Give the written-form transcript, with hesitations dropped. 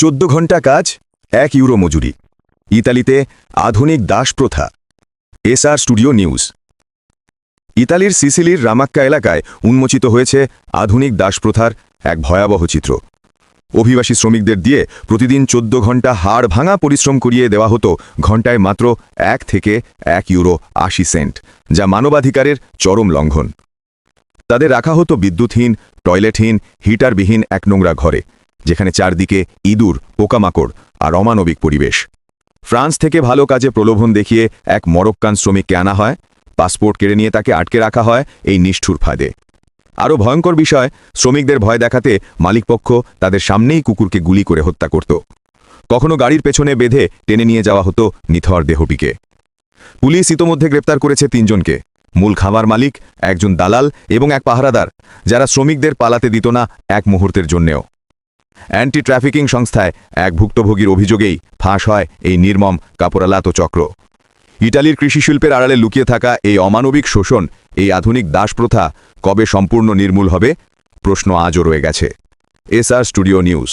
14 ঘন্টা কাজ, 1 ইউরো মজুরি। ইতালিতে আধুনিক দাস প্রথা। SR studio news. ইতালির সিসিলির রামাক্কা এলাকায় উন্মোচিত হয়েছে আধুনিক দাস প্রথার এক ভয়াবহ চিত্র। অভিবাসী শ্রমিকদের দিয়ে প্রতিদিন 14 ঘন্টা হাড় ভাঙা পরিশ্রম করিয়ে দেওয়া হতো ঘণ্টায় মাত্র 1 থেকে 1 ইউরো 80 সেন্ট, যা মানবাধিকারের চরম লঙ্ঘন। তাদের রাখা হতো বিদ্যুৎহীন, টয়লেটহীন, হিটারবিহীন এক নোংরা ঘরে, যেখানে চারদিকে ইঁদুর, পোকামাকড় আর অমানবিক পরিবেশ। ফ্রান্স থেকে ভালো কাজে প্রলোভন দেখিয়ে এক মরক্কান শ্রমিককে আনা হয়, পাসপোর্ট কেড়ে নিয়ে তাকে আটকে রাখা হয় এই নিষ্ঠুর ফাঁদে। আরও ভয়ঙ্কর বিষয়, শ্রমিকদের ভয় দেখাতে মালিকপক্ষ তাদের সামনেই কুকুরকে গুলি করে হত্যা করত। কখনো গাড়ির পেছনে বেঁধে টেনে নিয়ে যাওয়া হতো নিথর দেহটিকে। পুলিশ ইতোমধ্যে গ্রেপ্তার করেছে 3 জনকে, মূল খামার মালিক, একজন দালাল এবং এক পাহারাদার, যারা শ্রমিকদের পালাতে দিত না এক মুহূর্তের জন্যেও। অ্যান্টি ট্রাফিকিং সংস্থায় এক ভুক্তভোগীর অভিযোগেই ফাঁস হয় এই নির্মম কাপড়ালাতো চক্র। ইটালির কৃষিশিল্পের আড়ালে লুকিয়ে থাকা এই অমানবিক শোষণ, এই আধুনিক দাস প্রথা কবে সম্পূর্ণ নির্মূল হবে, প্রশ্ন আজও রয়ে গেছে। SR studio news.